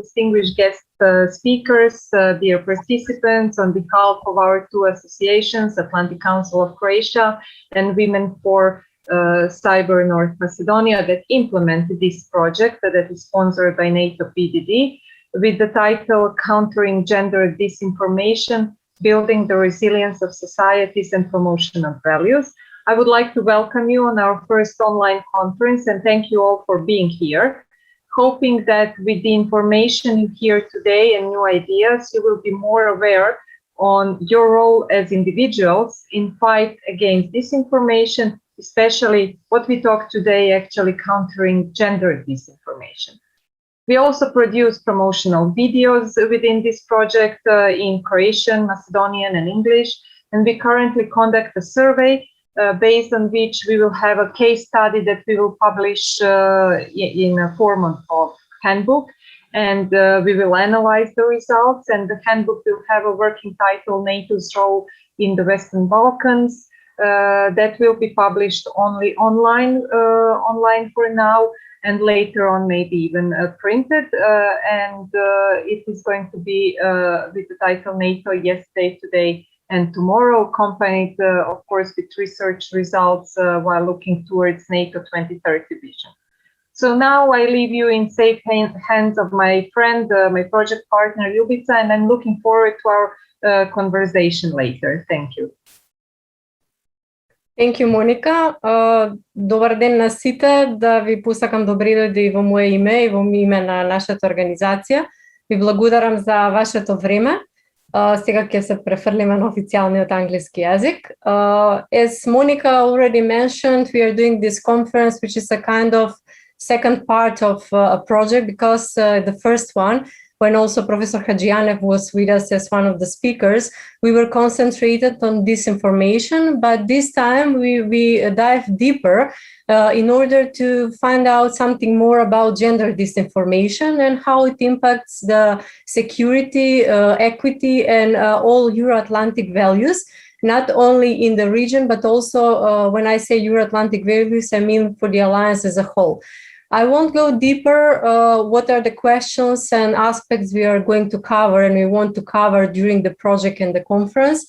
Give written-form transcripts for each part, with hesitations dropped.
distinguished guest speakers, dear participants, on behalf of our two associations, Atlantic Council of Croatia and Women for Cyber North Macedonia, that implemented this project that is sponsored by NATO PDD with the title Countering Gender Disinformation, Building the Resilience of Societies and Promotion of Values. I would like to welcome you on our first online conference and thank you all for being here. Hoping that with the information you hear today and new ideas, you will be more aware on your role as individuals in fight against disinformation, especially what we talk today, actually countering gender disinformation. We also produce promotional videos within this project in Croatian, Macedonian, and English, and we currently conduct a survey based on which we will have a case study that we will publish in a form of handbook, and we will analyze the results, and the handbook will have a working title, NATO's Role in the Western Balkans, that will be published only online for now, and later on maybe even printed, and it is going to be with the title NATO Yesterday, Today, and Tomorrow, accompanied, of course, with research results while looking towards NATO 2030 vision. So now I leave you in safe hands of my friend, my project partner, Ljubica, and I'm looking forward to our conversation later. Thank you. Thank you, Monika. Добър ден на сите, да ви посакам добри дојде и во моje име и во име на нашата организација. Ви благодарам за вашето време. Сега ќе се префрлиме на официјалниот англиски јазик. As Monika already mentioned, we are doing this conference, which is a kind of second part of a project, because the first one, when also Professor Hadji-Janev was with us as one of the speakers, we were concentrated on disinformation, but this time we dive deeper in order to find out something more about gender disinformation and how it impacts the security, equity, and all Euro-Atlantic values, not only in the region, but also when I say Euro-Atlantic values, I mean for the alliance as a whole. I won't go deeper what are the questions and aspects we are going to cover and we want to cover during the project and the conference.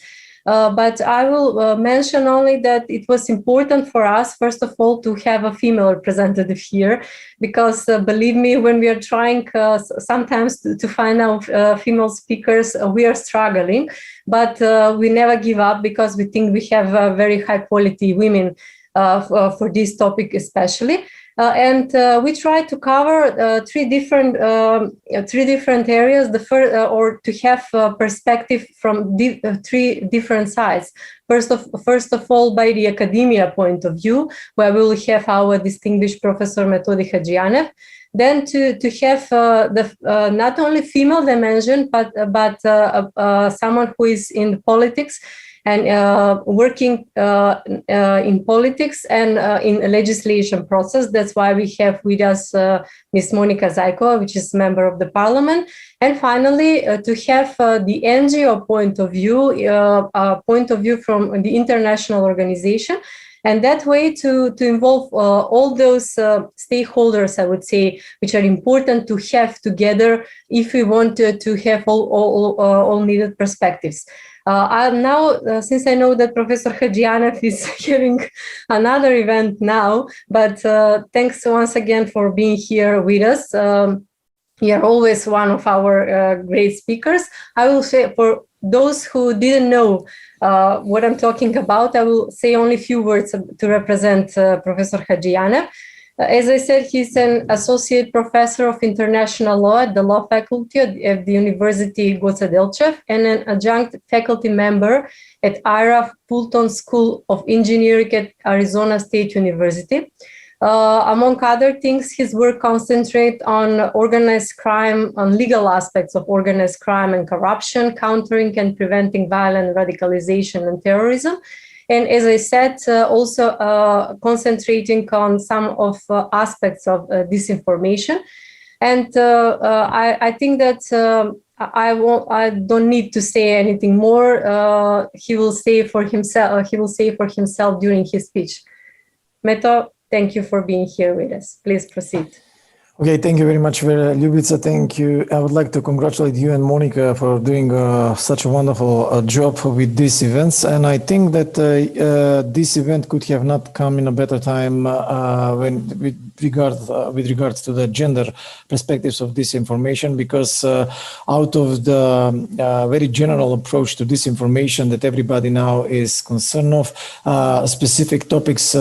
But I will mention only that it was important for us, first of all, to have a female representative here, because believe me, when we are trying sometimes to find out female speakers, we are struggling, but we never give up because we think we have very high quality women for this topic especially. And we try to cover three different areas. The first, or to have perspective from three different sides. First of all, by the academia point of view, where we will have our distinguished Professor Metodi Hadji-Janev. Then to have not only female dimension, but someone who is in politics and working in politics and in a legislation process. That's why we have with us Ms. Monika Zajkova, which is member of the parliament. And finally, to have the NGO point of view from the international organization. And that way to involve all those stakeholders, I would say, which are important to have together if we want to have all needed perspectives. Now, since I know that Professor Hadji-Janev is having another event now, but thanks once again for being here with us. You are always one of our great speakers. I will say, for those who didn't know what I'm talking about, I will say only a few words to represent Professor Hadji-Janev. As I said, he's an associate professor of international law at the law faculty at the University Goce Delcev and an adjunct faculty member at Fulton School of Engineering at Arizona State University. Among other things, his work concentrates on organized crime, on legal aspects of organized crime and corruption, countering and preventing violent radicalization and terrorism. And as I said, also concentrating on some of aspects of disinformation. And I think that I don't need to say anything more. He will say for himself. He will say for himself during his speech. Meto, thank you for being here with us. Please proceed. Okay, thank you very much, Ljubica. Thank you. I would like to congratulate you and Monika for doing such a wonderful job with these events. And I think that this event could have not come in a better time with regards to the gender perspectives of disinformation, because out of the very general approach to disinformation that everybody now is concerned of, specific topics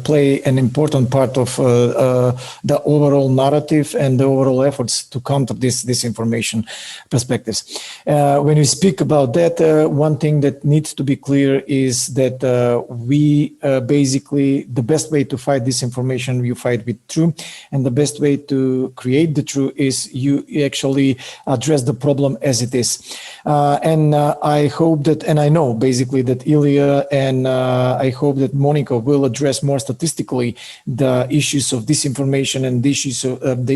play an important part of the overall narrative and the overall efforts to counter this disinformation perspectives. When we speak about that, one thing that needs to be clear is that we basically, the best way to fight disinformation, you fight with truth, and the best way to create the truth is you actually address the problem as it is. And I hope that, and I know basically that Ilija and I hope that Monika will address more statistically the issues of disinformation and the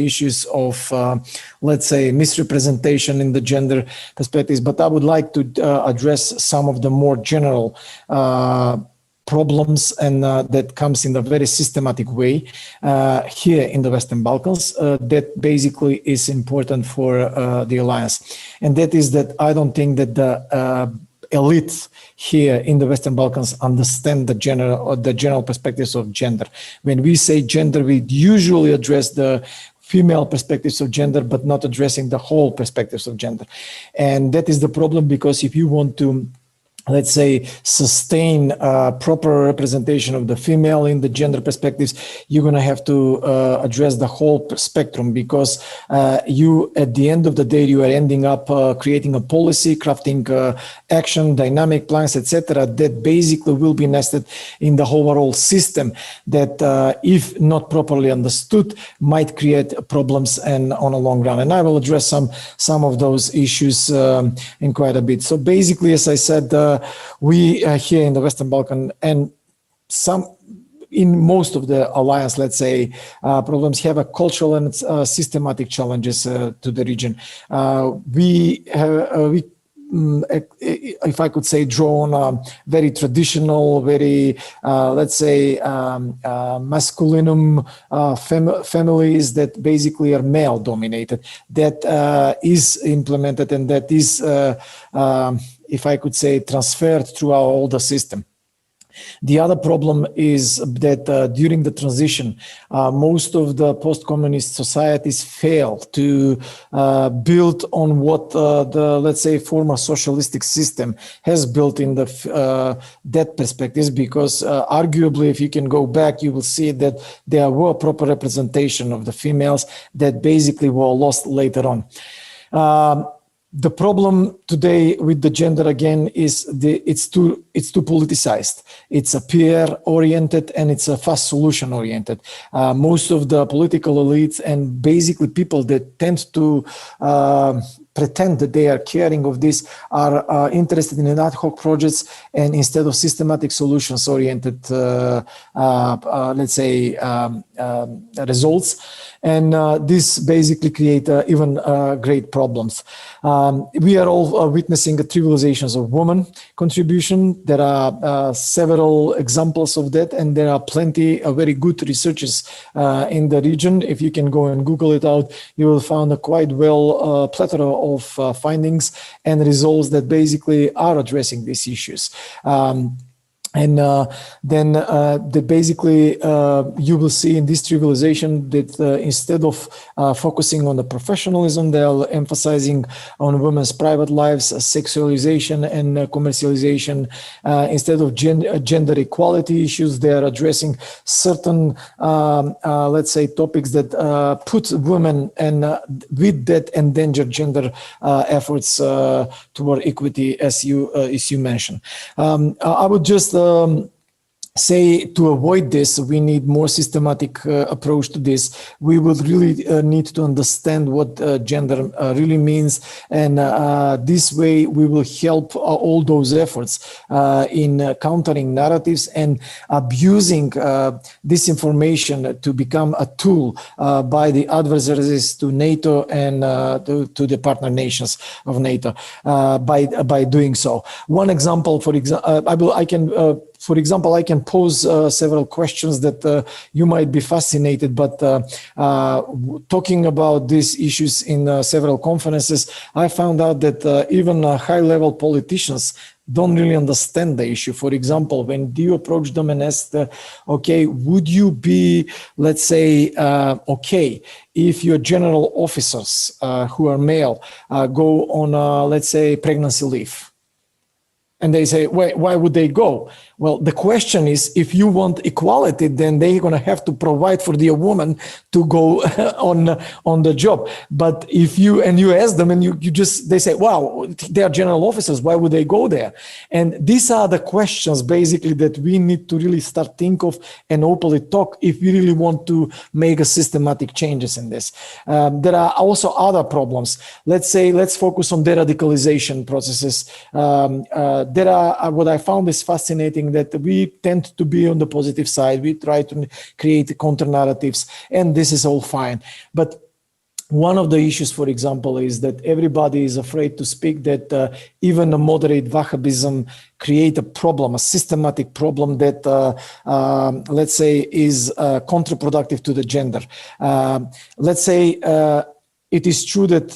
issues of, let's say, misrepresentation in the gender perspectives. But I would like to address some of the more general problems and that comes in a very systematic way here in the Western Balkans that basically is important for the alliance. And that is that I don't think that the elites here in the Western Balkans understand the general perspectives of gender. When we say gender, we usually address the female perspectives of gender, but not addressing the whole perspectives of gender. And that is the problem, because if you want to, let's say, sustain proper representation of the female in the gender perspectives, you're going to have to address the whole spectrum, because you, at the end of the day, you are ending up creating a policy, crafting action, dynamic plans, etc., that basically will be nested in the overall system that, if not properly understood, might create problems and on a long run. And I will address some of those issues in quite a bit. So basically, as I said, we here in the Western Balkan and in most of the alliance, let's say, problems have a cultural and systematic challenges to the region. We if I could say, drawn very traditional, very, let's say, masculinum families that basically are male dominated, that is implemented and that is, if I could say, transferred throughout all the system. The other problem is that during the transition, most of the post-communist societies failed to build on what the, let's say, former socialistic system has built in the that perspectives, because arguably, if you can go back, you will see that there were proper representation of the females that basically were lost later on. The problem today with the gender, again, is it's too politicized. It's a peer-oriented and it's a fast solution-oriented. Most of the political elites and basically people that tend to pretend that they are caring of this are interested in ad hoc projects and instead of systematic solutions-oriented, let's say, results. And this basically create even great problems. We are all witnessing the trivializations of women contribution. There are several examples of that, and there are plenty of very good researches in the region. If you can go and Google it out, you will find a quite well plethora of findings and results that basically are addressing these issues. And then basically you will see in this trivialization that instead of focusing on the professionalism, they're emphasizing on women's private lives, sexualization and commercialization. Instead of gender equality issues, they are addressing certain, let's say, topics that put women and with that endanger gender efforts toward equity, as you mentioned. I would just say to avoid this, we need more systematic approach to this. We would really need to understand what gender really means. And this way we will help all those efforts in countering narratives and abusing disinformation to become a tool by the adversaries to NATO and to the partner nations of NATO by doing so. One example, for example, I can for example, I can pose several questions that you might be fascinated, but talking about these issues in several conferences, I found out that even high-level politicians don't really understand the issue. For example, when you approach them and ask, okay, would you be, let's say, okay if your general officers who are male go on, let's say, pregnancy leave? And they say, why would they go? Well, the question is, if you want equality, then they're going to have to provide for the woman to go on the job. But if you ask them and they say, wow, they are general officers, why would they go there? And these are the questions basically that we need to really start think of and openly talk if we really want to make a systematic changes in this. There are also other problems. Let's focus on de-radicalization processes. What I found is fascinating that we tend to be on the positive side. We try to create counter narratives, and this is all fine. But one of the issues, for example, is that everybody is afraid to speak that even a moderate Wahhabism create a problem, a systematic problem that, let's say, is counterproductive to the gender. Let's say it is true that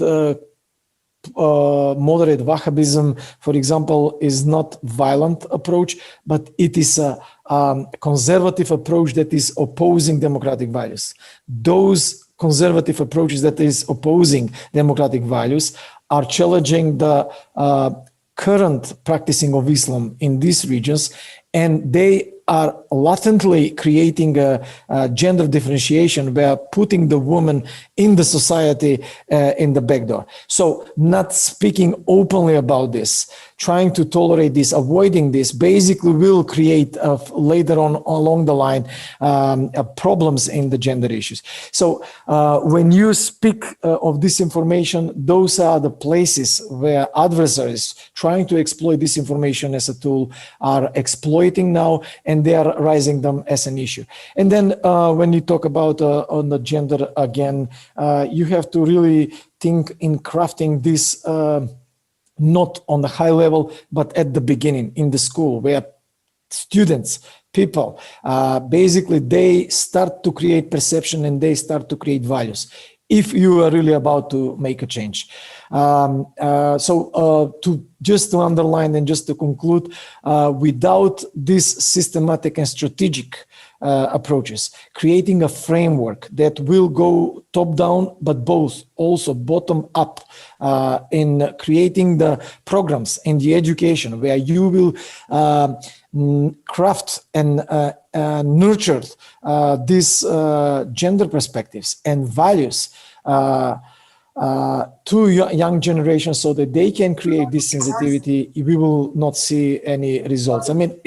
moderate Wahhabism, for example, is not violent approach, but it is a conservative approach that is opposing democratic values. Those conservative approaches that is opposing democratic values are challenging the current practicing of Islam in these regions, and they are latently creating a gender differentiation by putting the woman in the society in the back door. So not speaking openly about this, trying to tolerate this, avoiding this, basically will create later on along the line problems in the gender issues. So when you speak of disinformation, those are the places where adversaries trying to exploit disinformation as a tool are exploiting now, and they are raising them as an issue. And then when you talk about on the gender again, you have to really think in crafting this not on the high level, but at the beginning in the school, where students, people, basically they start to create perception and they start to create values if you are really about to make a change. Just to underline and just to conclude, without this systematic and strategic approaches, creating a framework that will go top down, but both also bottom up in creating the programs in the education where you will craft and nurture these gender perspectives and values to young generations so that they can create this sensitivity, we will not see any results. I mean,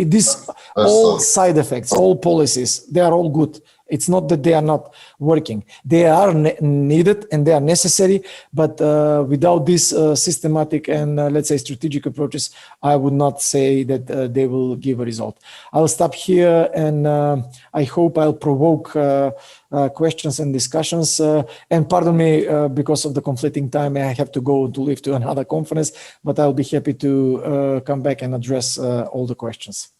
all side effects, all policies, they are all good. It's not that they are not working. They are needed and they are necessary, but without this systematic and let's say strategic approaches, I would not say that they will give a result. I'll stop here, and I hope I'll provoke questions and discussions. And pardon me, because of the conflicting time, I have to leave to another conference, but I'll be happy to come back and address all the questions.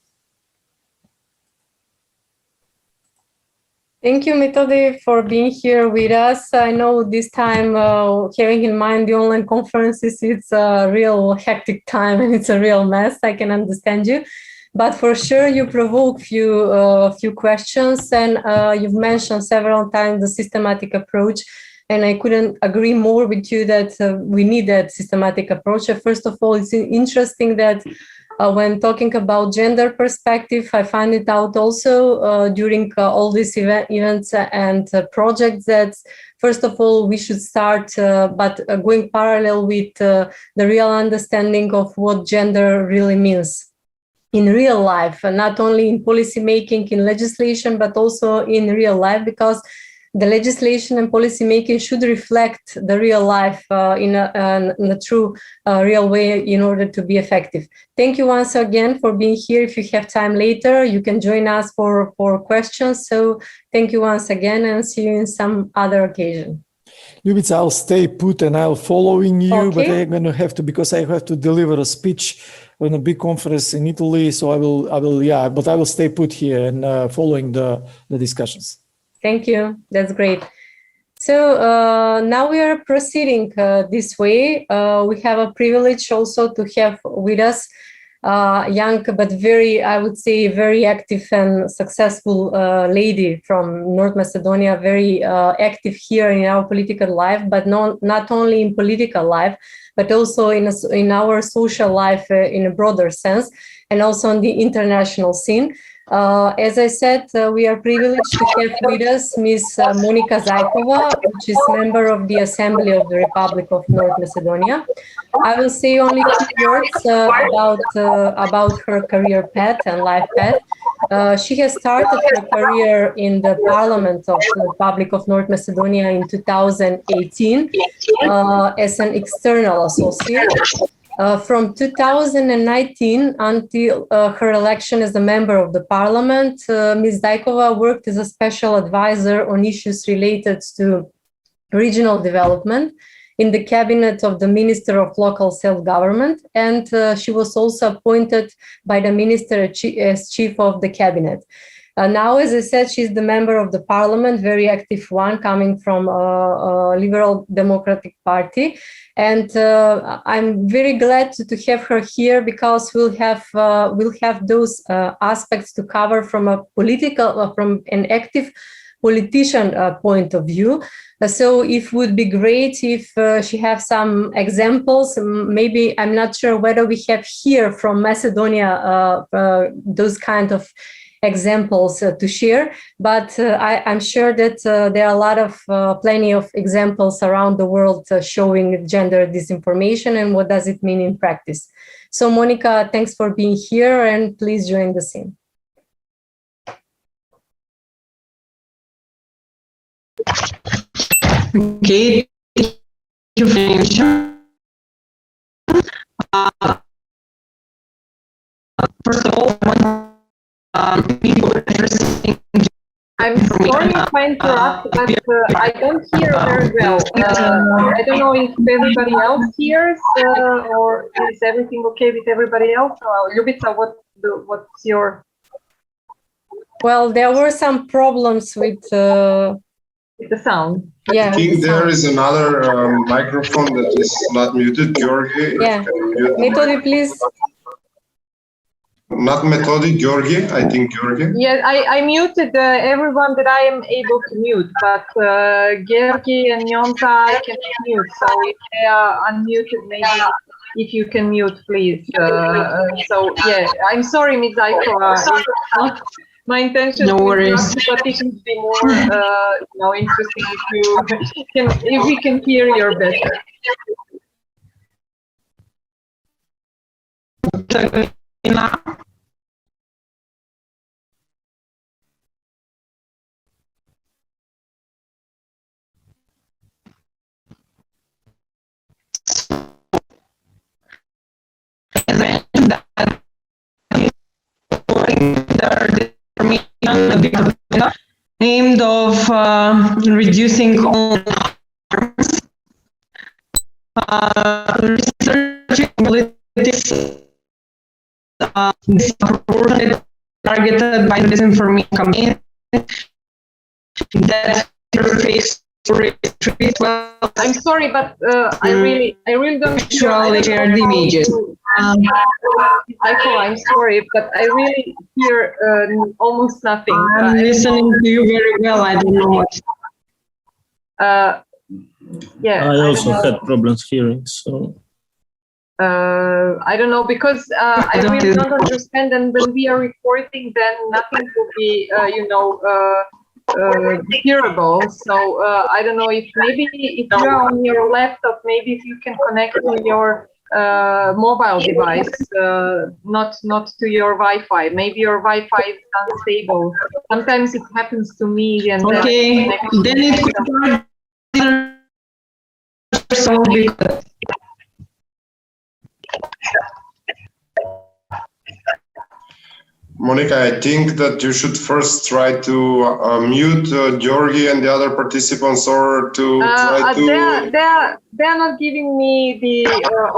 Thank you, Metodi, for being here with us. I know this time, having in mind the online conferences, it's a real hectic time and it's a real mess. I can understand you. But for sure, you provoke few questions, and you've mentioned several times the systematic approach. And I couldn't agree more with you that we need that systematic approach. First of all, it's interesting that when talking about gender perspective, I find it out also during all these events and projects that, first of all, we should start, but going parallel with the real understanding of what gender really means in real life, and not only in policy making, in legislation, but also in real life, because the legislation and policy making should reflect the real life in a true, real way in order to be effective. Thank you once again for being here. If you have time later, you can join us for questions. So thank you once again, and see you in some other occasion. Ljubica, I'll stay put and I'll following you, but Okay. I'm going to have to, because I have to deliver a speech on a big conference in Italy. So I will, yeah, but I will stay put here and following the discussions. Thank you. That's great. So now we are proceeding this way. We have a privilege also to have with us young, but very, I would say, very active and successful lady from North Macedonia, very active here in our political life, but not only in political life, but also in our social life in a broader sense, and also on the international scene. As I said, we are privileged to have with us Ms. Monika Zajkova, which is member of the Assembly of the Republic of North Macedonia. I will say only a few words about her career path and life path. She has started her career in the Parliament of the Republic of North Macedonia in 2018 as an external associate. From 2019 until her election as a member of the parliament, Ms. Zajkova worked as a special advisor on issues related to regional development in the cabinet of the Minister of Local Self-Government, and she was also appointed by the minister as chief of the cabinet. Now, as I said, she's the member of the parliament, very active one, coming from a Liberal Democratic Party. And I'm very glad to have her here because we'll have those aspects to cover from a political, from an active politician point of view. So it would be great if she have some examples. Maybe I'm not sure whether we have here from Macedonia those kind of examples to share, but I'm sure that there are a lot of plenty of examples around the world showing gender disinformation and what does it mean in practice. So Monika, thanks for being here and please join the scene. Okay, thank you for the invitation. First of all, I'm sorry if I interrupt, but I don't hear very well. I don't know if everybody else hears, or is everything okay with everybody else? Ljubica, what's your... Well, there were some problems with the sound. Yeah, I think there is another microphone that is not muted. Georgi, yeah. Metodi, please. Not Metodi, Georgi. I think Georgi. Yeah, I muted everyone that I am able to mute, but Georgi and Nyonta I cannot mute. So if they are unmuted, maybe if you can mute, please. So yeah, I'm sorry, Ms. Zajkova. My intention No worries. is but it would be more interesting if we can hear you better. Aimed of reducing all harms, researching politics disproportionately targeted by disinformation campaign that interface retreat. Well, I'm sorry, but I really don't visually shared images. I'm sorry, but I really hear almost nothing. I'm listening to you very well. I don't know what. Yeah. I also had problems hearing, so. I don't know, because I really don't understand, and when we are recording, then nothing will be, hearable. So I don't know if maybe if you are on your laptop, maybe if you can connect to your mobile device, not to your Wi-Fi. Maybe your Wi-Fi is unstable. Sometimes it happens to me. And okay, then it could so because Monika, I think that you should first try to mute Georgi and the other participants, or to try to... They're not giving me the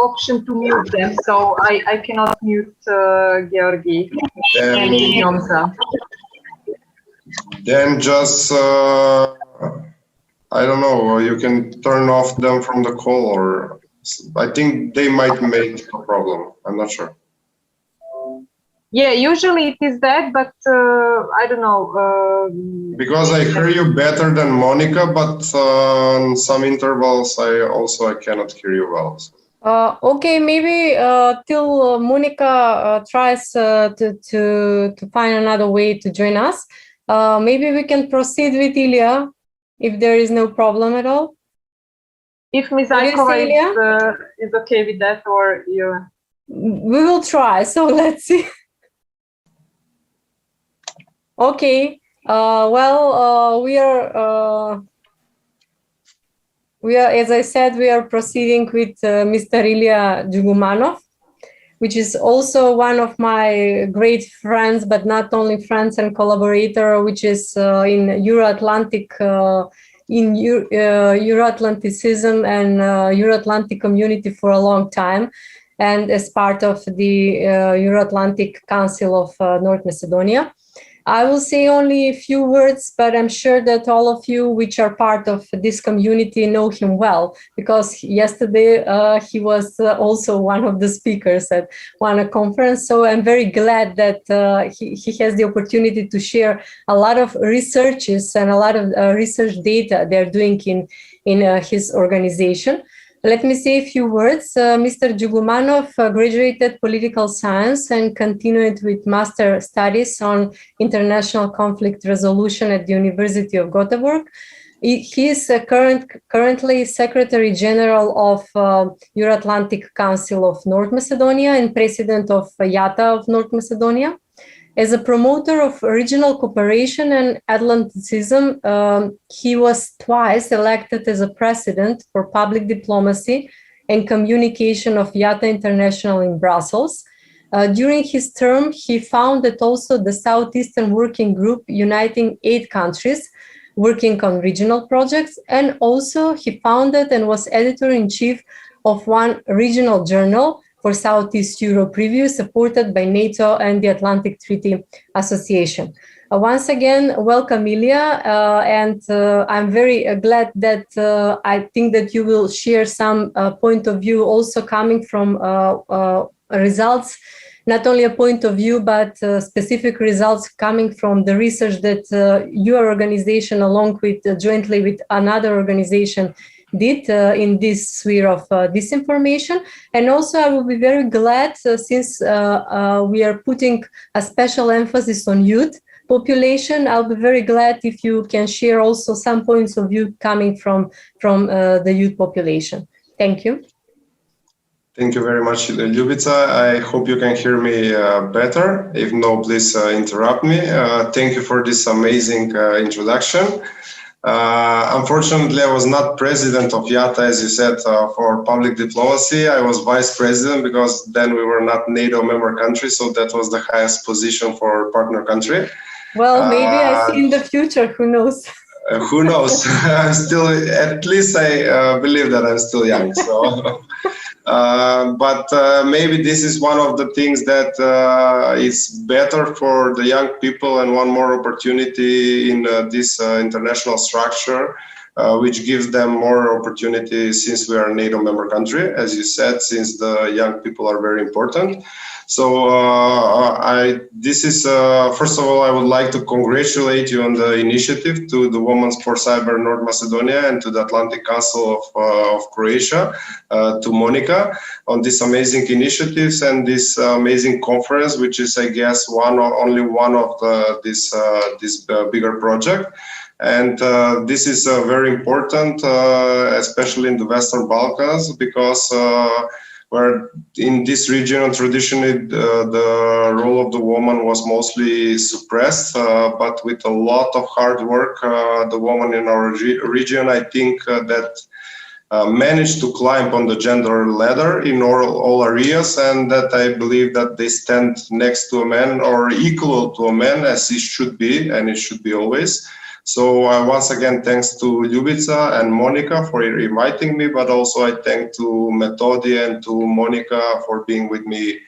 option to mute them, so I cannot mute Georgi and Yomza. Then just, I don't know, you can turn off them from the call, or I think they might make a problem. I'm not sure. Yeah, usually it is that, but I don't know. Because I hear you better than Monika, but on some intervals I cannot hear you well. So. Okay, maybe till Monika tries to find another way to join us. Maybe we can proceed with Ilija, if there is no problem at all. If Ms. Zajkova is okay with that, or you... We will try, so let's see. Okay, well, we are, as I said, we are proceeding with Mr. Ilija Djugumanov, which is also one of my great friends, but not only friends and collaborator, which is in Euro-Atlantic, Euro-Atlanticism and Euro-Atlantic community for a long time, and as part of the Euro-Atlantic Council of North Macedonia. I will say only a few words, but I'm sure that all of you which are part of this community know him well, because yesterday he was also one of the speakers at one conference. So I'm very glad that he has the opportunity to share a lot of researches and a lot of research data they're doing in his organization. Let me say a few words. Mr. Djugumanov graduated political science and continued with master studies on international conflict resolution at the University of Gothenburg. He is currently Secretary General of Euro-Atlantic Council of North Macedonia and President of YATA of North Macedonia. As a promoter of regional cooperation and Atlanticism, he was twice elected as a president for public diplomacy and communication of YATA International in Brussels. During his term, he founded also the Southeastern Working Group, uniting 8 countries working on regional projects. And also he founded and was editor-in-chief of one regional journal for Southeast Europe review, supported by NATO and the Atlantic Treaty Association. Once again, welcome, Ilija, and I'm very glad that I think that you will share some point of view also coming from results, not only a point of view, but specific results coming from the research that your organization, along with jointly with another organization, did in this sphere of disinformation. And also I will be very glad since we are putting a special emphasis on youth population. I'll be very glad if you can share also some points of view coming from the youth population. Thank you. Thank you very much, Ljubica. I hope you can hear me better. If no, please interrupt me. Thank you for this amazing introduction. Unfortunately, I was not president of YATA, as you said, for public diplomacy. I was vice president because then we were not NATO member country, so that was the highest position for partner country. Well, maybe I see in the future, who knows? Who knows? I'm still, at least I believe that I'm still young. So, but maybe this is one of the things that is better for the young people, and one more opportunity in this international structure, which gives them more opportunity since we are a NATO member country, as you said, since the young people are very important. So first of all, I would like to congratulate you on the initiative, to the Women for Cyber North Macedonia and to the Atlantic Council of Croatia, to Monika, on these amazing initiatives and this amazing conference, which is, I guess, only one of this bigger project. And this is very important, especially in the Western Balkans, because where in this region, traditionally, the role of the woman was mostly suppressed, but with a lot of hard work, the woman in our region, I think that managed to climb on the gender ladder in all areas, and that I believe that they stand next to a man or equal to a man, as it should be, and it should be always. So once again, thanks to Ljubica and Monika for inviting me, but also I thank to Metodi and to Monika for being with me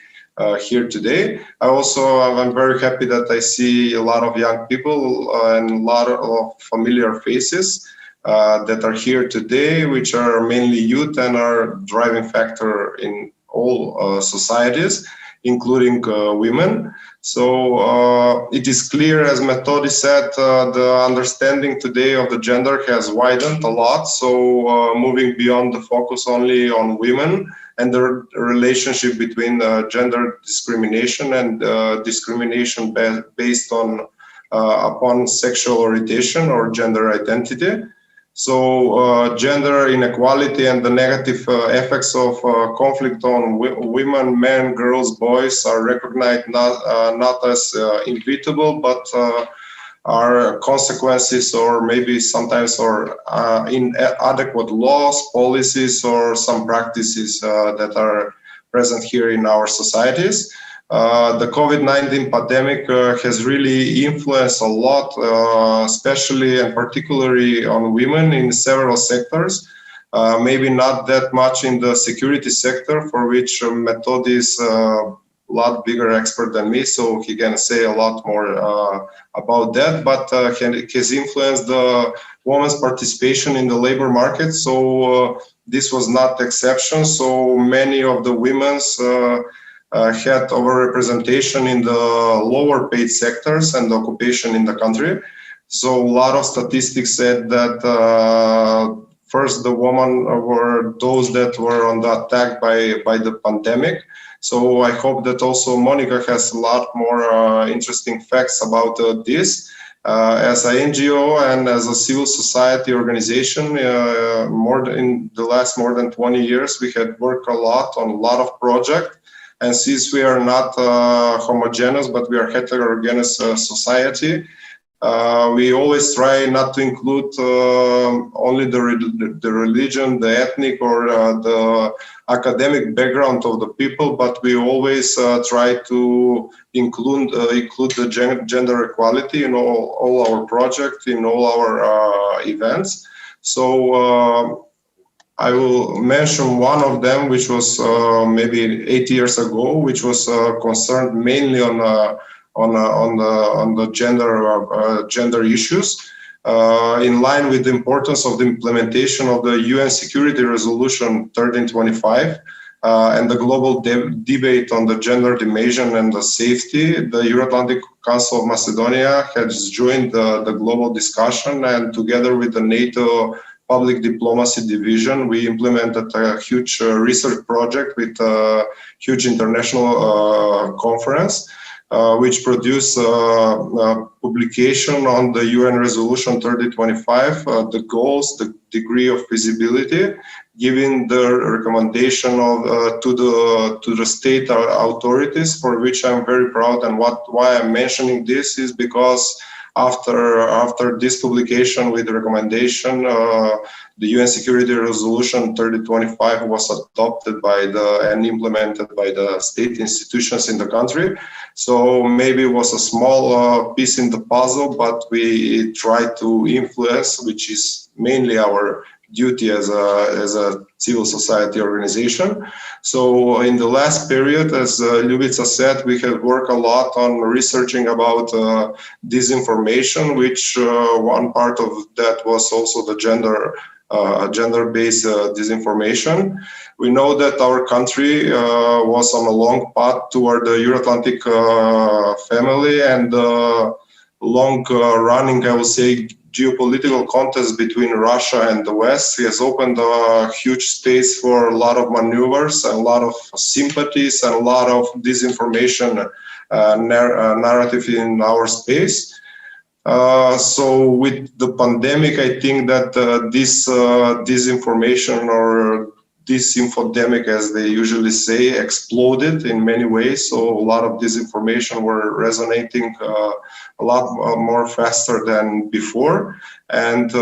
here today. I'm very happy that I see a lot of young people and a lot of familiar faces that are here today, which are mainly youth and are driving factor in all societies, including women. So it is clear, as Metodi said, the understanding today of the gender has widened a lot. So moving beyond the focus only on women and the relationship between gender discrimination and discrimination based on upon sexual orientation or gender identity. So gender inequality and the negative effects of conflict on women, men, girls, boys are recognized not as inevitable, but are consequences or maybe sometimes or inadequate laws, policies, or some practices that are present here in our societies. The COVID-19 pandemic has really influenced a lot, especially and particularly on women in several sectors. Maybe not that much in the security sector, for which Metodi is a lot bigger expert than me, so he can say a lot more about that. But it has influenced the women's participation in the labor market. So this was not the exception. So many of the women's had overrepresentation in the lower paid sectors and occupation in the country. So a lot of statistics said that first the women were those that were on the attack by the pandemic. So I hope that also Monika has a lot more interesting facts about this. As an NGO and as a civil society organization, in the last more than 20 years, we had worked a lot on a lot of projects. And since we are not homogeneous, but we are heterogeneous society, we always try not to include only the religion, the ethnic, or the academic background of the people, but we always try to include the gender equality in all our projects, in all our events. So I will mention one of them, which was maybe 8 years ago, which was concerned mainly on the gender issues, in line with the importance of the implementation of the UN Security Resolution 1325 and the global debate on the gender dimension and the safety. The Euro-Atlantic Council of Macedonia has joined the global discussion, and together with the NATO Public Diplomacy Division, we implemented a huge research project with a huge international conference, which produced a publication on the UN Resolution 3025, the goals, the degree of feasibility, giving the recommendation to the state authorities, for which I'm very proud. And why I'm mentioning this is because after this publication with the recommendation, the UN Security Resolution 3025 was adopted and implemented by the state institutions in the country. So maybe it was a small piece in the puzzle, but we tried to influence, which is mainly our duty as a civil society organization. So in the last period, as Ljubica said, we have worked a lot on researching about disinformation, which one part of that was also the gender-based disinformation. We know that our country was on a long path toward the Euro-Atlantic family, and long-running, I would say, geopolitical contest between Russia and the West has opened a huge space for a lot of maneuvers, a lot of sympathies, and a lot of disinformation narrative in our space. So with the pandemic, I think that this disinformation or disinfodemic, as they usually say, exploded in many ways. So a lot of disinformation were resonating a lot more faster than before. And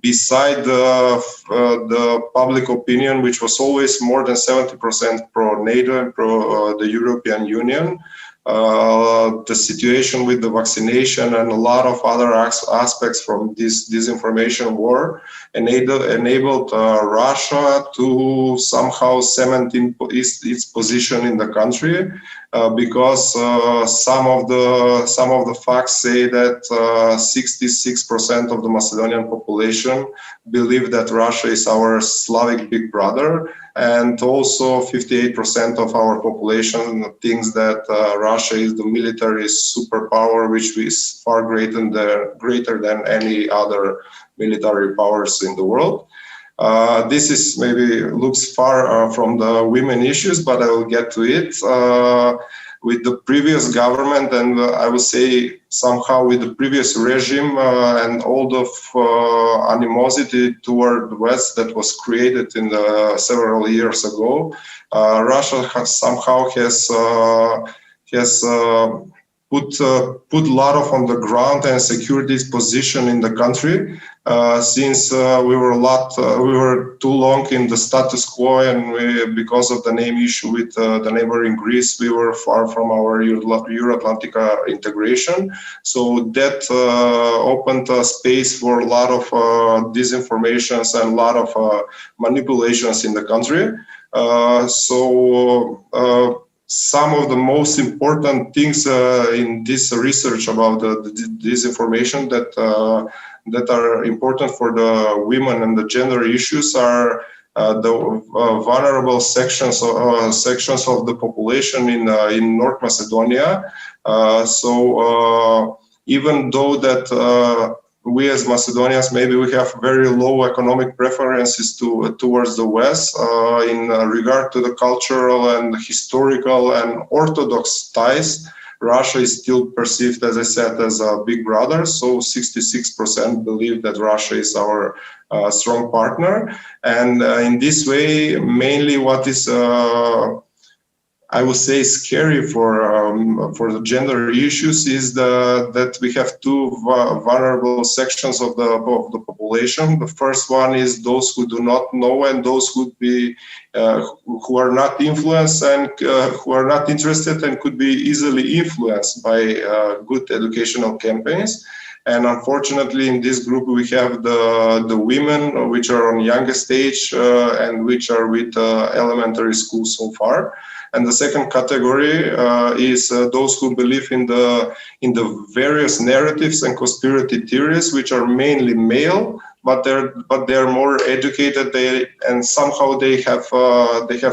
beside the public opinion, which was always more than 70% pro-NATO and pro the European Union, the situation with the vaccination and a lot of other aspects from this disinformation war enabled Russia to somehow cement its position in the country, because some of the facts say that 66% of the Macedonian population believe that Russia is our Slavic big brother, and also 58% of our population thinks that Russia is the military superpower, which is far greater than any other military powers in the world. This is maybe looks far from the women issues, but I will get to it. With the previous government, and I would say somehow with the previous regime and all the animosity toward the West that was created in several years ago, Russia somehow has put a lot of on the ground and secured its position in the country. Since we were too long in the status quo, and because of the name issue with the neighboring Greece, we were far from our Euro-Atlantic integration. So that opened a space for a lot of disinformations and a lot of manipulations in the country. Some of the most important things in this research about the disinformation that are important for the women and the gender issues are the vulnerable sections of the population in North Macedonia. Even though that we as Macedonians, maybe we have very low economic preferences towards the West in regard to the cultural and historical and Orthodox ties. Russia is still perceived, as I said, as a big brother. So 66% believe that Russia is our strong partner. And in this way, mainly what is I would say scary for the gender issues is that we have two vulnerable sections of the population. The first one is those who do not know and those who are not influenced and who are not interested and could be easily influenced by good educational campaigns. And unfortunately, in this group, we have the women, which are on youngest age and which are with elementary school so far. And the second category is those who believe in the various narratives and conspiracy theories, which are mainly male, but they're more educated. And somehow they have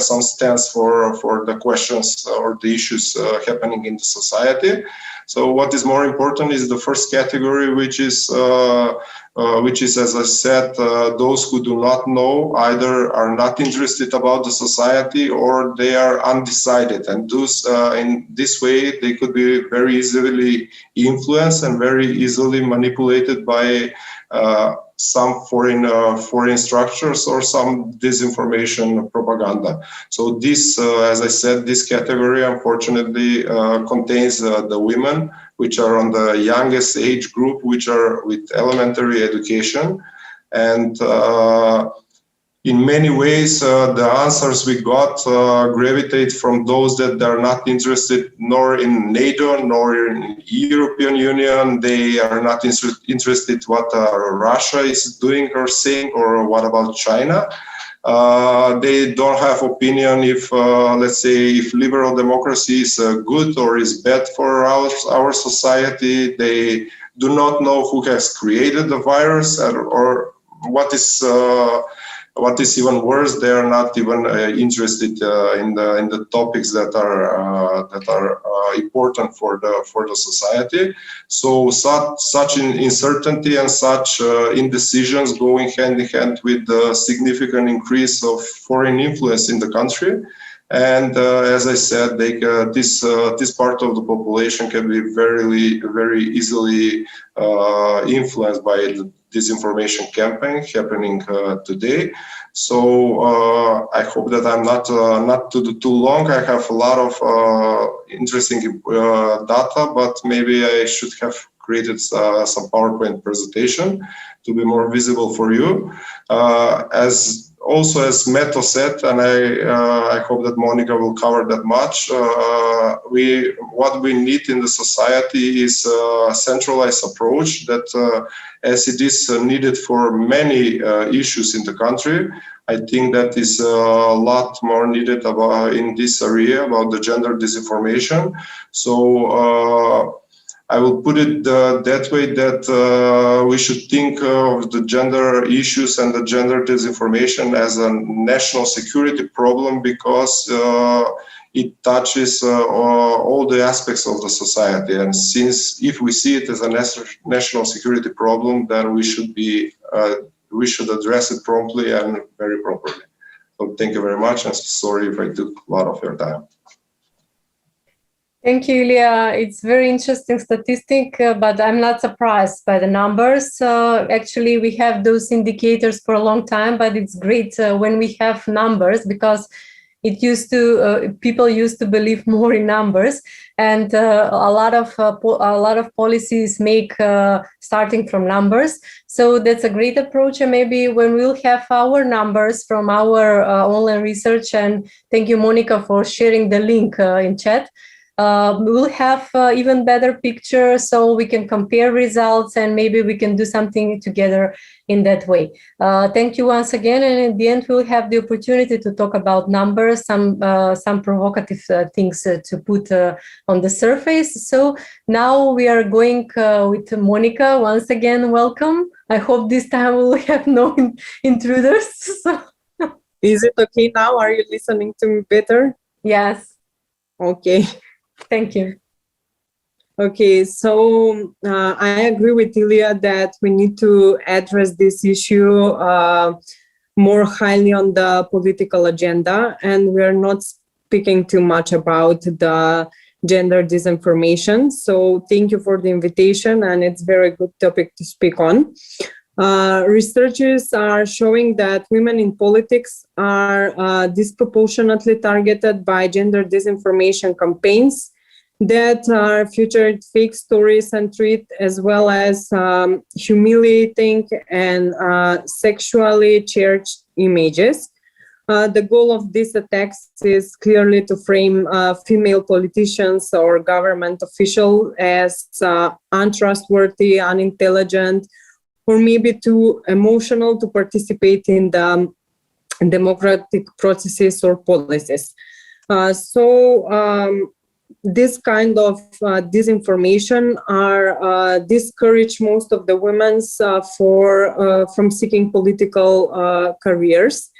some stance for the questions or the issues happening in the society. So what is more important is the first category, which is, as I said, those who do not know, either are not interested about the society or they are undecided. And those, in this way, they could be very easily influenced and very easily manipulated by some foreign structures or some disinformation propaganda. So this, as I said, this category unfortunately contains the women, which are on the youngest age group, which are with elementary education. And in many ways, the answers we got gravitate from those that are not interested nor in NATO nor in European Union. They are not interested what Russia is doing or saying, or what about China. They don't have opinion if, let's say, if liberal democracy is good or is bad for our society. They do not know who has created the virus or what is even worse, they are not even interested in the topics that are important for the society. So such uncertainty and such indecisions going hand in hand with the significant increase of foreign influence in the country. And as I said, this part of the population can be very easily influenced by the disinformation campaign happening today. So I hope that I'm not too long. I have a lot of interesting data, but maybe I should have created some PowerPoint presentation to be more visible for you. As Meto said, and I hope that Monika will cover that much, what we need in the society is a centralized approach that, as it is needed for many issues in the country, I think that is a lot more needed in this area about the gender disinformation. So I will put it that way, that we should think of the gender issues and the gender disinformation as a national security problem, because it touches all the aspects of the society. And since if we see it as a national security problem, then we should address it promptly and very properly. So thank you very much, and sorry if I took a lot of your time. Thank you, Ilija. It's very interesting statistic, but I'm not surprised by the numbers. Actually, we have those indicators for a long time, but it's great when we have numbers, because it used to people used to believe more in numbers, and a lot of policies make starting from numbers. So that's a great approach, and maybe when we'll have our numbers from our online research, and thank you, Monika, for sharing the link in chat. We'll have even better picture, so we can compare results, and maybe we can do something together in that way. Thank you once again, and in the end we'll have the opportunity to talk about numbers, some provocative things to put on the surface. So now we are going with Monika. Once again, welcome. I hope this time we'll have no intruders. So. Is it okay now? Are you listening to me better? Yes. Okay. Thank you. Okay, so I agree with Ilija that we need to address this issue more highly on the political agenda, and we're not speaking too much about the gender disinformation. So thank you for the invitation, and it's a very good topic to speak on. Researchers are showing that women in politics are disproportionately targeted by gender disinformation campaigns that are featured fake stories and tweets, as well as humiliating and sexually charged images. The goal of these attacks is clearly to frame female politicians or government officials as untrustworthy, unintelligent, or maybe too emotional to participate in the democratic processes or policies. This kind of disinformation discourage most of the women from seeking political careers.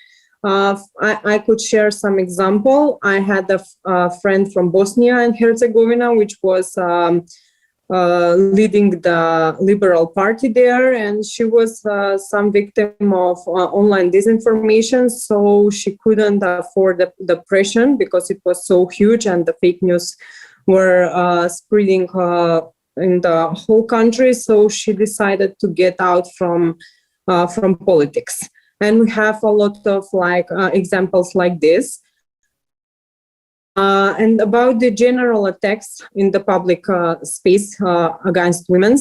I could share some example. I had a friend from Bosnia and Herzegovina, which was leading the Liberal Party there, and she was some victim of online disinformation, so she couldn't afford the pressure because it was so huge, and the fake news were spreading in the whole country. So she decided to get out from politics, and we have a lot of examples like this. And about the general attacks in the public space against women,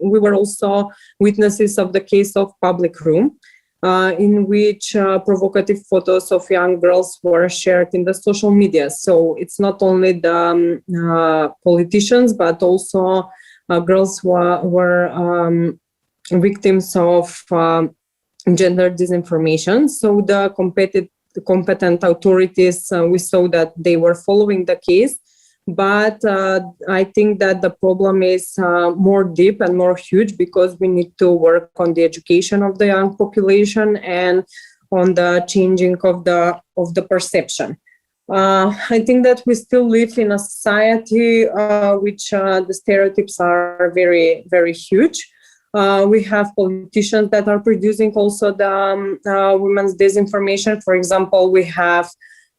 we were also witnesses of the case of Public Room, in which provocative photos of young girls were shared in the social media. So it's not only the politicians, but also girls were victims of gender disinformation. So the competent authorities, we saw that they were following the case, but I think that the problem is more deep and more huge, because we need to work on the education of the young population and on the changing of the perception. I think that we still live in a society which the stereotypes are very, very huge. We have politicians that are producing also the women's disinformation. For example, we have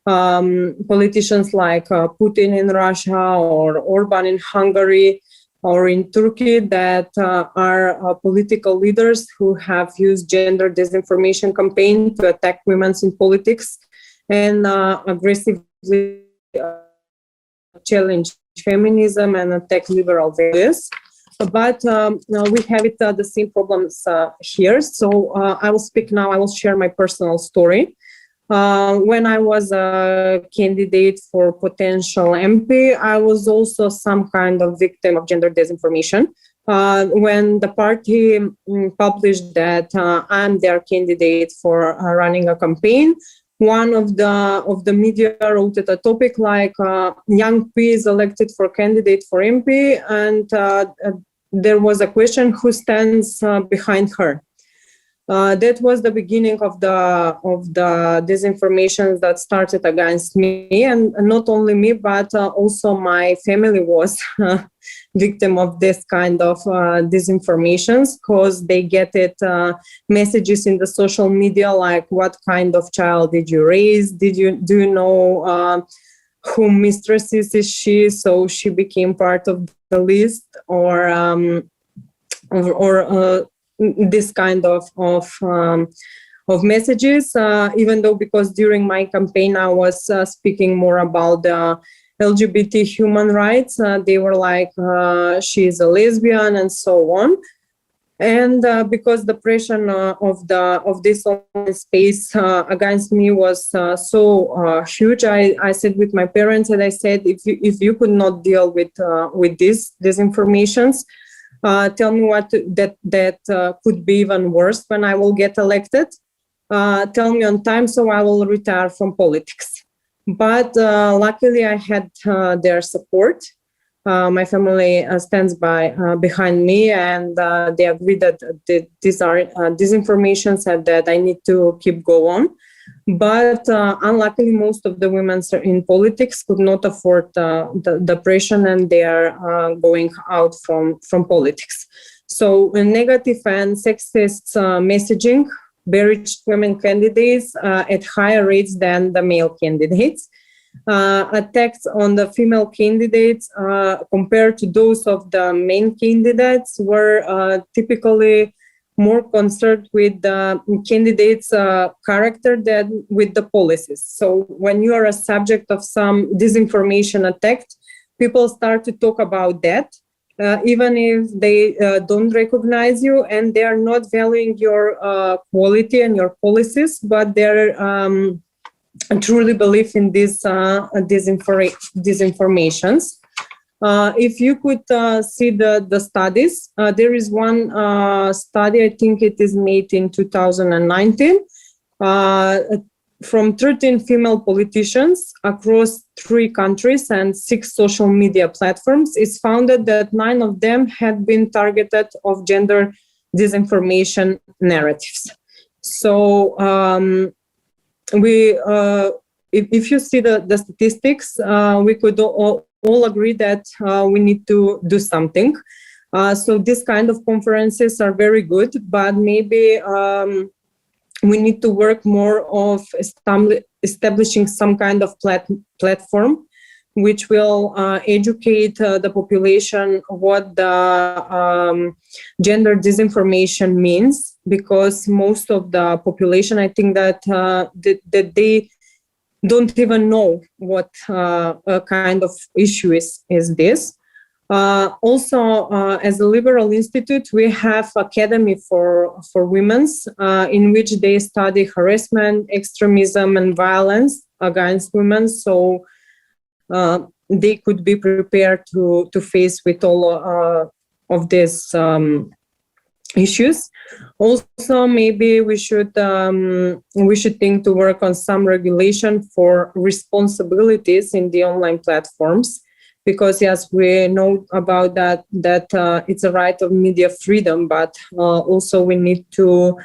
politicians like Putin in Russia, or Orban in Hungary, or in Turkey, that are political leaders who have used gender disinformation campaign to attack women in politics and aggressively challenge feminism and attack liberal values. but we have the same problems here. So I will speak now. I will share my personal story. When I was a candidate for potential MP, I was also some kind of victim of gender disinformation. When the party published that I'm their candidate for running a campaign, one of the media wrote it a topic like young P is elected for candidate for MP, and there was a question who stands behind her. That was the beginning of the disinformation that started against me, and not only me, but also my family was victim of this kind of disinformations, because they get messages in the social media like, what kind of child did you raise? Do you know whom mistress is she? So she became part of the list, or this kind of messages, even though because during my campaign I was speaking more about the LGBT human rights, they were like, she's a lesbian and so on. And because the pressure of this online space against me was so huge, I said with my parents, and I said, if you could not deal with these disinformations, tell me what that could be even worse when I will get elected. Tell me on time, so I will retire from politics. But luckily, I had their support. My family stands behind me, and they agree that these are disinformations and that I need to keep going. But unluckily, most of the women in politics could not afford the pressure, and they are going out from politics. So negative and sexist messaging reached women candidates at higher rates than the male candidates. Attacks on the female candidates compared to those of the main candidates were typically more concerned with the candidate's character than with the policies. So when you are a subject of some disinformation attack, people start to talk about that, even if they don't recognize you and they are not valuing your quality and your policies, but they're truly believe in these disinformations. If you could see the studies, there is one study, I think it is made in 2019, from 13 female politicians across 3 countries and 6 social media platforms. It's found that 9 of them had been targeted of gender disinformation narratives. So if you see the statistics, we could all agree that we need to do something. So this kind of conferences are very good, but maybe we need to work more of establishing some kind of platform which will educate the population what the gender disinformation means, because most of the population, I think that they don't even know what kind of issue is this. Also, as a liberal institute, we have academy for women in which they study harassment, extremism, and violence against women. So they could be prepared to face with all of these issues. Also, maybe we should think to work on some regulation for responsibilities in the online platforms, because yes, we know about that it's a right of media freedom, but also we need to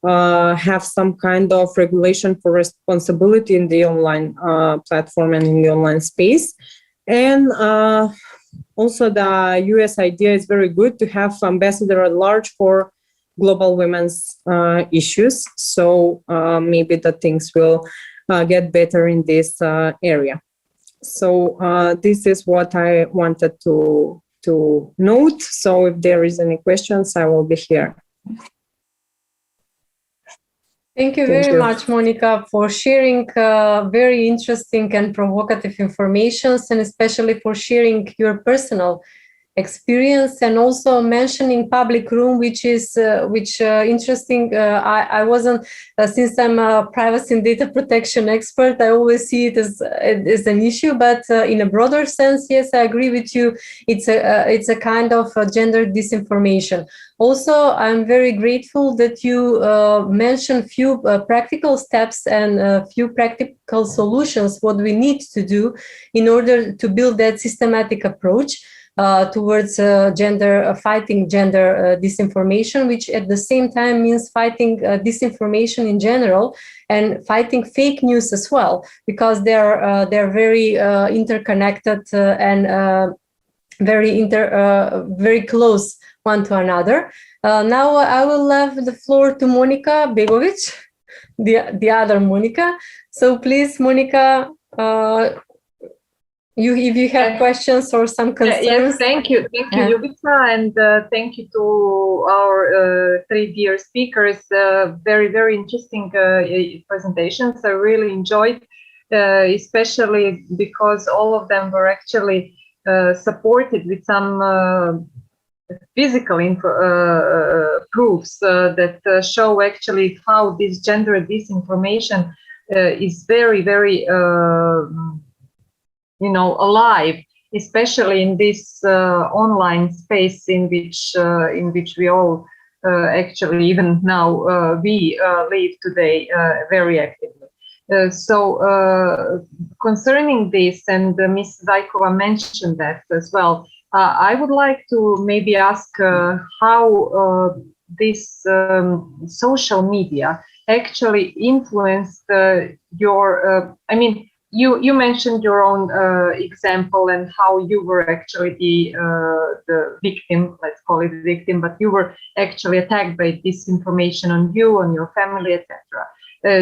have some kind of regulation for responsibility in the online platform and in the online space. And also the US idea is very good to have ambassador at large for global women's issues. So maybe the things will get better in this area. So this is what I wanted to note. So if there is any questions, I will be here. Thank you very much, Monika, for sharing very interesting and provocative information, and especially for sharing your personal experience, and also mentioning public room, which is interesting. I wasn't, since I'm a privacy and data protection expert, I always see it as an issue, but in a broader sense, yes, I agree with you. It's a kind of gender disinformation. Also, I'm very grateful that you mentioned few practical steps and few practical solutions, what we need to do in order to build that systematic approach towards fighting gender disinformation, which at the same time means fighting disinformation in general and fighting fake news as well, because they're very interconnected and very close one to another. Now I will leave the floor to Monika Begovic, the other Monika. So please, Monika, if you have questions or some concerns. Yes, thank you, Ljubica, and thank you to our three dear speakers. Very, very interesting presentations. I really enjoyed, especially because all of them were actually supported with some physical proofs that show actually how this gender disinformation is very, very alive, especially in this online space in which we all actually, even now, we live today very actively. So concerning this, and Ms. Zajkova mentioned that as well, I would like to maybe ask how this social media actually influenced your, you mentioned your own example and how you were actually the victim, let's call it victim, but you were actually attacked by disinformation on you, on your family, etc.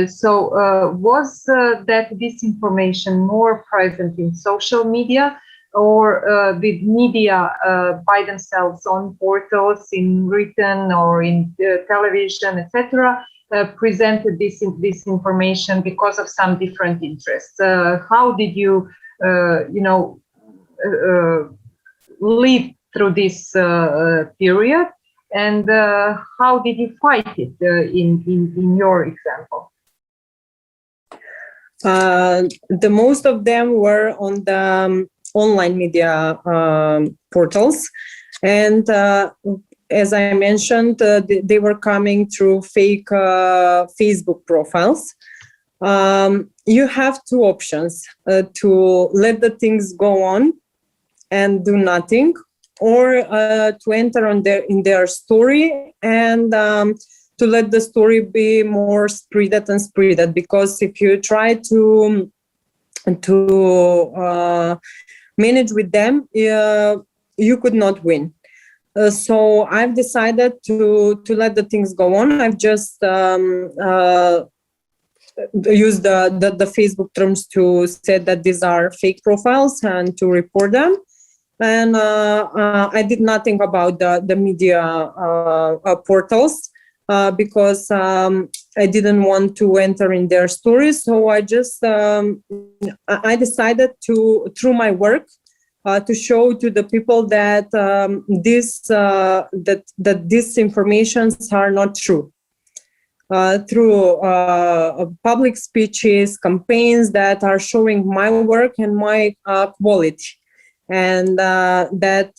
So was that disinformation more present in social media, or did media by themselves on portals, in written or in television, etc., presented this information because of some different interests? How did you, live through this period, and how did you fight it in your example? The most of them were on the online media portals, and as I mentioned, they were coming through fake Facebook profiles. You have two options, to let the things go on and do nothing, or to enter in their story and to let the story be more spreaded. Because if you try to manage with them, you could not win. So I've decided to let the things go on. I've just used the Facebook terms to say that these are fake profiles and to report them. And I did nothing about the media portals because I didn't want to enter in their stories. So I just I decided to, through my work, to show to the people that these informations are not true. Through public speeches, campaigns that are showing my work and my quality, and that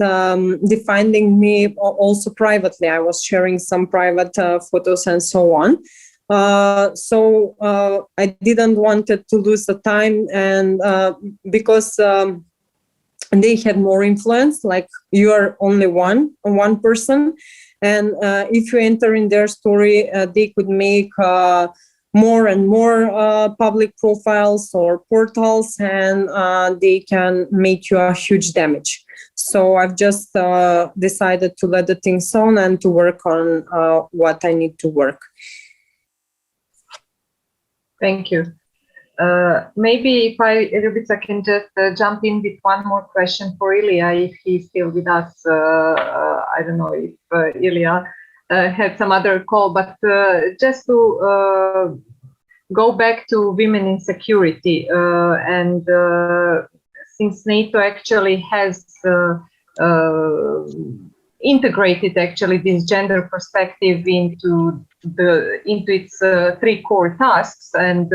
defining me also privately. I was sharing some private photos and so on. So I didn't want to lose the time, and because they had more influence, like you are only one person, and if you enter in their story, they could make more and more public profiles or portals, and they can make you a huge damage. So I've just decided to let the things on and to work on what I need to work. Thank you. Maybe if Ljubica can just jump in with one more question for Ilija, if he's still with us. I don't know if Ilija had some other call, but just to go back to women in security, and since NATO actually has integrated actually this gender perspective into its three core tasks and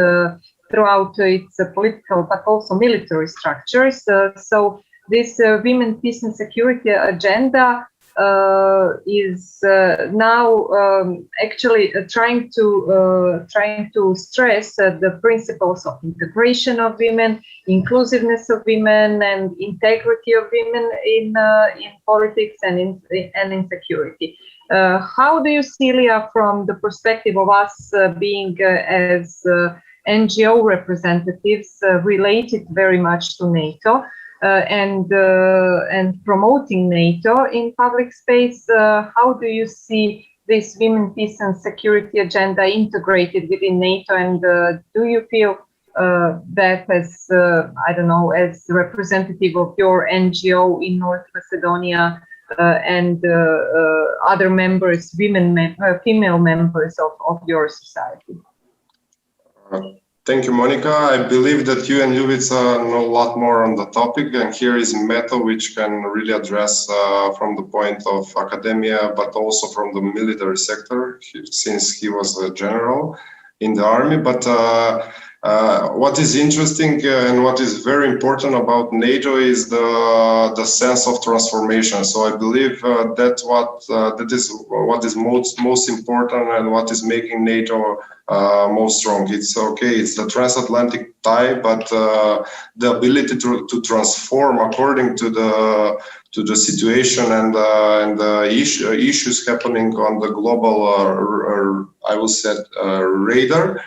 throughout its political but also military structures. So this Women, Peace and Security agenda is now actually trying to stress the principles of integration of women, inclusiveness of women, and integrity of women in politics and in security. How do you see, Ilija, from the perspective of us being as NGO representatives related very much to NATO? And promoting NATO in public space, how do you see this Women, Peace and Security agenda integrated within NATO? And do you feel that as, I don't know, as representative of your NGO in North Macedonia and other members, female members of your society? Thank you, Monika. I believe that you and Ljubica know a lot more on the topic, and here is Meto, which can really address from the point of academia, but also from the military sector, since he was a general in the army. But what is interesting and what is very important about NATO is the sense of transformation. So I believe that is what is most important and what is making NATO most strong. It's okay, it's the transatlantic tie, but the ability to transform according to the situation and the issues happening on the global, I will say, radar.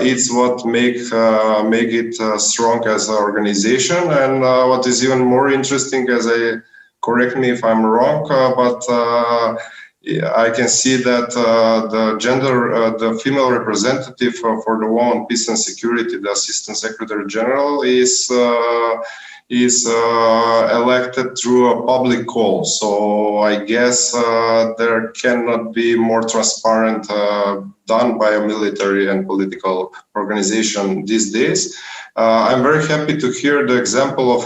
It's what make it strong as an organization. And what is even more interesting, correct me if I'm wrong, but I can see that the female representative for the Women, Peace and Security, the Assistant Secretary General, is elected through a public call. So I guess there cannot be more transparent done by a military and political organization these days. I'm very happy to hear the example of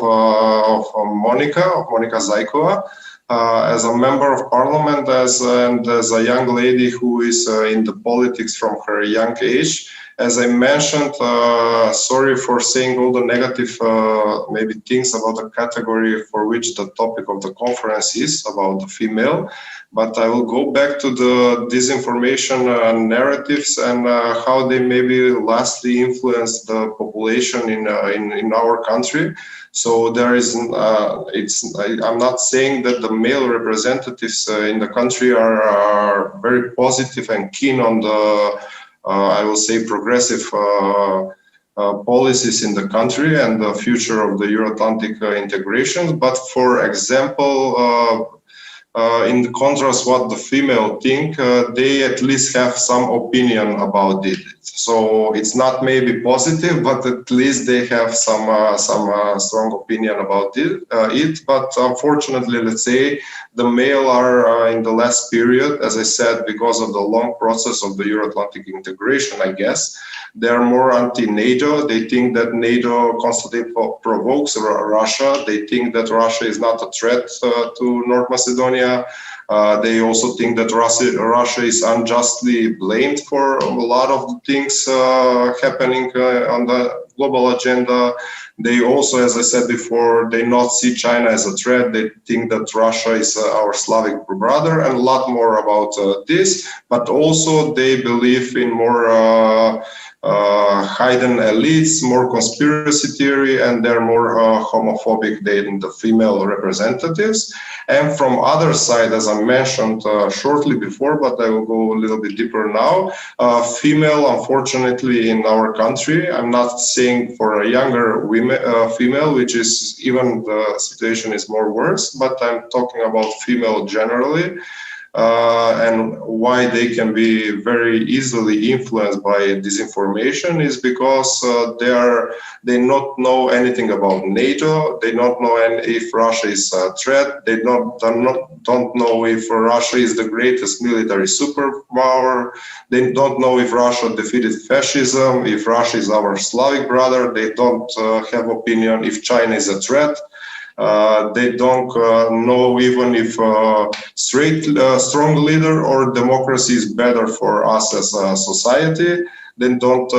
Monika Zajkova. As a member of parliament and as a young lady who is in the politics from her young age. As I mentioned, sorry for saying all the negative maybe things about the category for which the topic of the conference is about the female, but I will go back to the disinformation narratives and how they maybe lastly influence the population in our country. So there is, I'm not saying that the male representatives in the country are very positive and keen on the, I will say, progressive policies in the country and the future of the Euro-Atlantic integration. But for example, in the contrast, what the female think, they at least have some opinion about it. So it's not maybe positive, but at least they have some strong opinion about it. But unfortunately, let's say the male are in the last period, as I said, because of the long process of the Euro-Atlantic integration, I guess. They are more anti-NATO. They think that NATO constantly provokes Russia. They think that Russia is not a threat to North Macedonia. They also think that Russia is unjustly blamed for a lot of the things happening on the global agenda. They also, as I said before, they not see China as a threat. They think that Russia is our Slavic brother, and a lot more about this. But also they believe in more hidden elites, more conspiracy theory, and they're more homophobic than the female representatives. And from other side, as I mentioned shortly before, but I will go a little bit deeper now, female, unfortunately, in our country, I'm not saying for a younger female, which is even the situation is more worse, but I'm talking about female generally. And why they can be very easily influenced by disinformation is because they not know anything about NATO. They don't know if Russia is a threat. They don't know if Russia is the greatest military superpower. They don't know if Russia defeated fascism, if Russia is our Slavic brother. They don't have opinion if China is a threat. They don't know even if strong leader or democracy is better for us as a society. They don't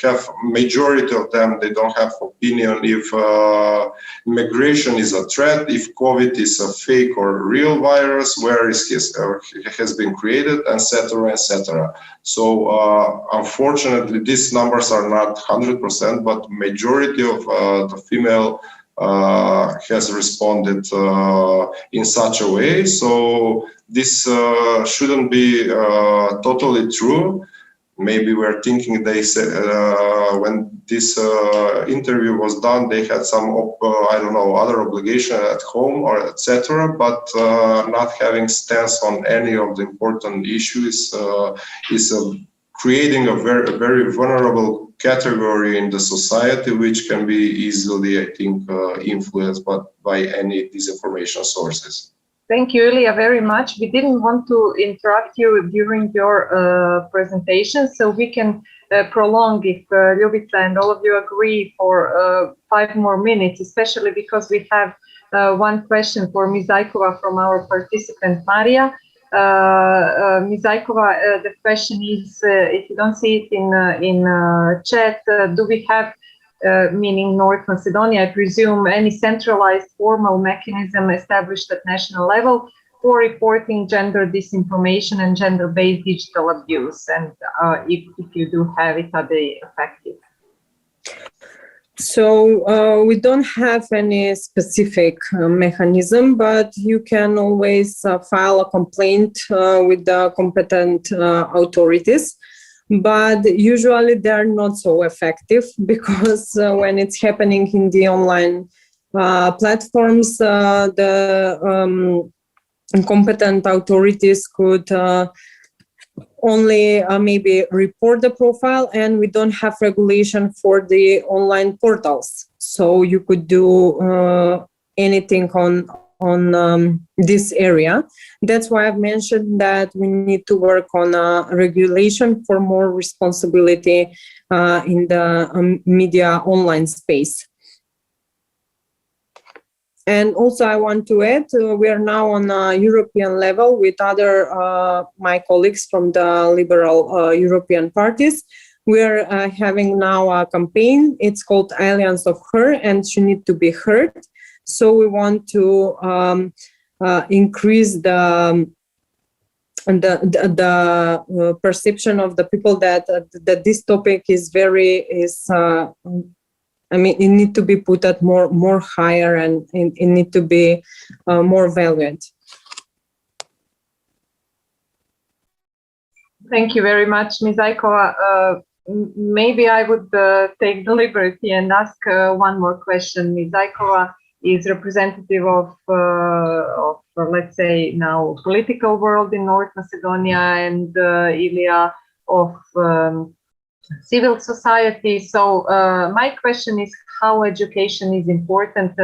have, majority of them, they don't have opinion if migration is a threat, if COVID is a fake or real virus, where is has been created, etc., etc. So unfortunately, these numbers are not 100%, but majority of the female has responded in such a way. So this shouldn't be totally true. Maybe we're thinking they said when this interview was done, they had some I don't know, other obligation at home or etc. But not having stance on any of the important issues is creating a very vulnerable category in the society, which can be easily, I think, influenced by any disinformation sources. Thank you, Ilija, very much. We didn't want to interrupt you during your presentation, so we can prolong, if Ljubica and all of you agree, for 5 more minutes, especially because we have one question for Ms. Zajkova from our participant, Maria. Ms. Zajkova, the question is, if you don't see it in chat, do we have meaning North Macedonia, I presume, any centralized formal mechanism established at national level for reporting gender disinformation and gender-based digital abuse? And if you do have it, are they effective? So we don't have any specific mechanism, but you can always file a complaint with the competent authorities. But usually they're not so effective because when it's happening in the online platforms, the competent authorities could only maybe report the profile, and we don't have regulation for the online portals. So you could do anything on this area. That's why I've mentioned that we need to work on a regulation for more responsibility in the media online space. And also I want to add, we are now on a European level with other my colleagues from the liberal European parties. We are having now a campaign. It's called Alliance of Her, and she needs to be heard. So we want to increase the perception of the people that this topic is I mean, it needs to be put at more higher, and it needs to be more valued. Thank you very much, Ms. Zajkova. Maybe I would take the liberty and ask one more question. Ms. Zajkova is representative of let's say now political world in North Macedonia, and Ilija of civil society. So my question is how education is important.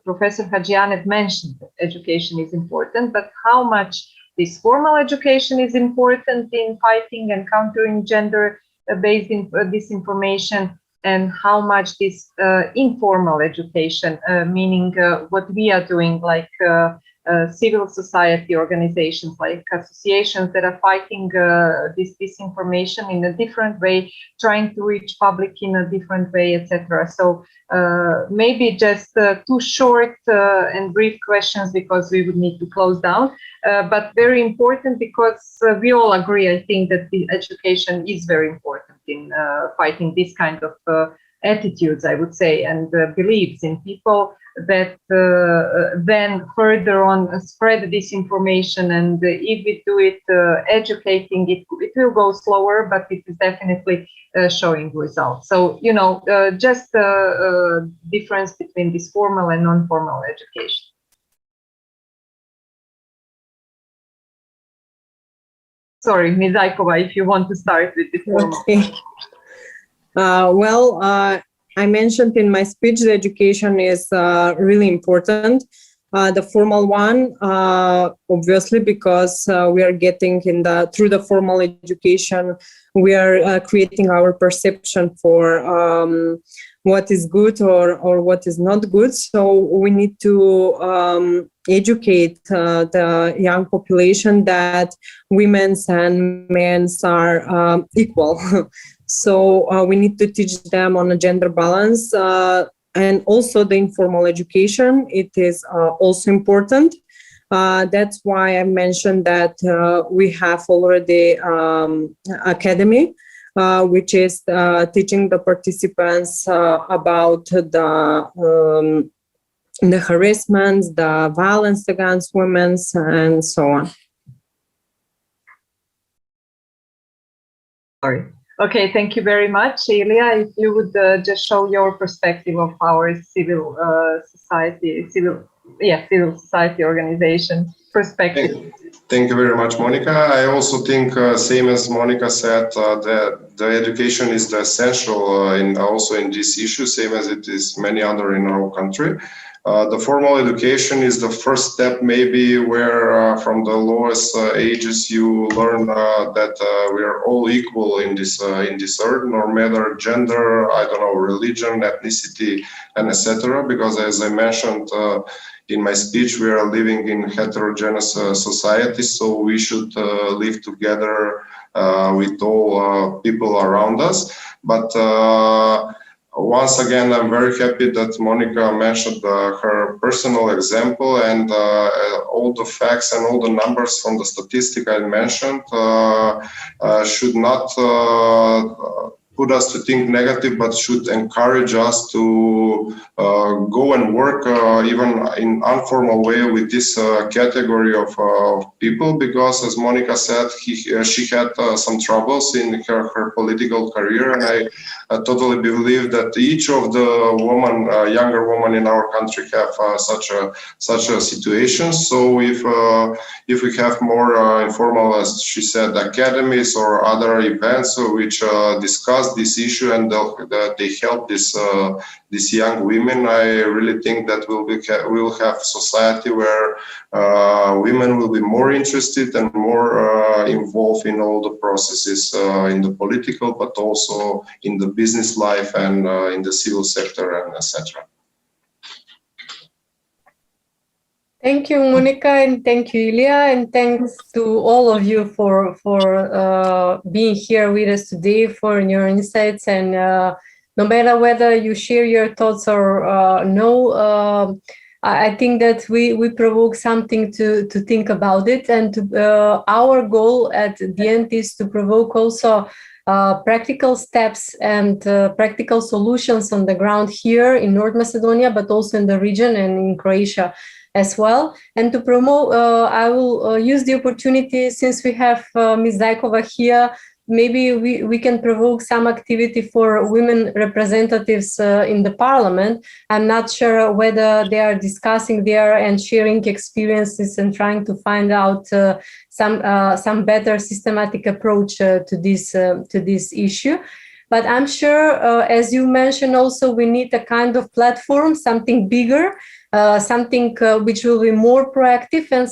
Professor Hadji-Janev mentioned that education is important, but how much this formal education is important in fighting and countering gender-based disinformation, and how much this informal education, meaning what we are doing, like civil society organizations, like associations that are fighting this disinformation in a different way, trying to reach public in a different way, etc. So maybe just 2 short and brief questions, because we would need to close down, but very important because we all agree, I think, that the education is very important in fighting this kind of attitudes, I would say, and beliefs in people that then further on spread disinformation. And if we do it educating, it will go slower, but it is definitely showing results. So, you know, just a difference between this formal and non-formal education. Sorry, Ms. Zajkova, if you want to start with the formal. Okay. I mentioned in my speech the education is really important. The formal one, obviously, because we are getting through the formal education, we are creating our perception for what is good or what is not good. So we need to educate the young population that women's and men's are equal. So we need to teach them on a gender balance, and also the informal education. It is also important. That's why I mentioned that we have already academy, which is teaching the participants about the harassments, the violence against women, and so on. Sorry. Okay, thank you very much, Ilija. If you would just show your perspective of our civil society organization perspective. Thank you very much, Monika. I also think, same as Monika said, that the education is the essential also in this issue, same as it is many other in our country. The formal education is the first step, maybe, where from the lowest ages you learn that we are all equal in this earth, no matter gender, I don't know, religion, ethnicity, and etc. Because as I mentioned in my speech, we are living in heterogeneous society, so we should live together with all people around us. But once again, I'm very happy that Monika mentioned her personal example, and all the facts and all the numbers from the statistic I mentioned should not put us to think negative, but should encourage us to go and work even in informal way with this category of people, because as Monika said, she had some troubles in her political career, and I totally believe that each of the younger women in our country have such a situation. So if we have more informal, as she said, academies or other events which discuss this issue and they help these young women, I really think that we'll have society where women will be more interested and more involved in all the processes in the political, but also in the business life and in the civil sector and etc. Thank you, Monika, and thank you, Ilija, and thanks to all of you for being here with us today, for your insights. And no matter whether you share your thoughts or no, I think that we provoke something to think about it. And our goal at the end is to provoke also practical steps and practical solutions on the ground here in North Macedonia, but also in the region and in Croatia as well. And to promote, I will use the opportunity, since we have Ms. Zajkova here, maybe we can provoke some activity for women representatives in the parliament. I'm not sure whether they are discussing there and sharing experiences and trying to find out some better systematic approach to this issue. But I'm sure, as you mentioned, also we need a kind of platform, something bigger, something which will be more proactive, and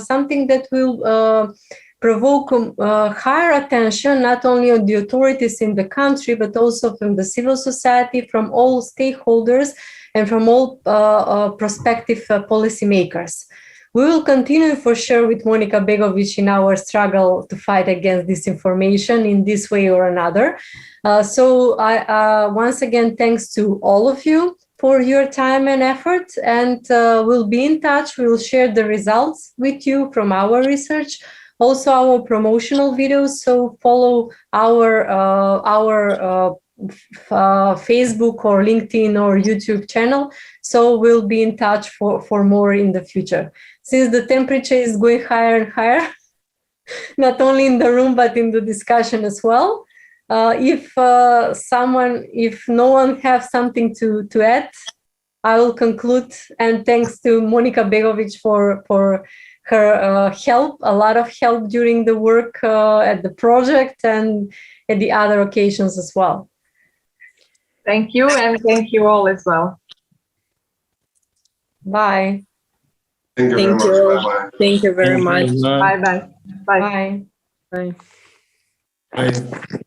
something that will provoke higher attention, not only on the authorities in the country, but also from the civil society, from all stakeholders, and from all prospective policymakers. We will continue for sure with Monika Begovic in our struggle to fight against disinformation in this way or another. So once again, thanks to all of you for your time and effort, and we'll be in touch. We'll share the results with you from our research, also our promotional videos. So follow our Facebook or LinkedIn or YouTube channel. So we'll be in touch for more in the future. Since the temperature is going higher and higher, not only in the room, but in the discussion as well. If no one has something to add, I will conclude. And thanks to Monika Begovic for her help, a lot of help during the work at the project and at the other occasions as well. Thank you, and thank you all as well. Bye. Thank you very much. Bye-bye. Thank you very much. Bye-bye. Bye. Bye. Bye. Bye.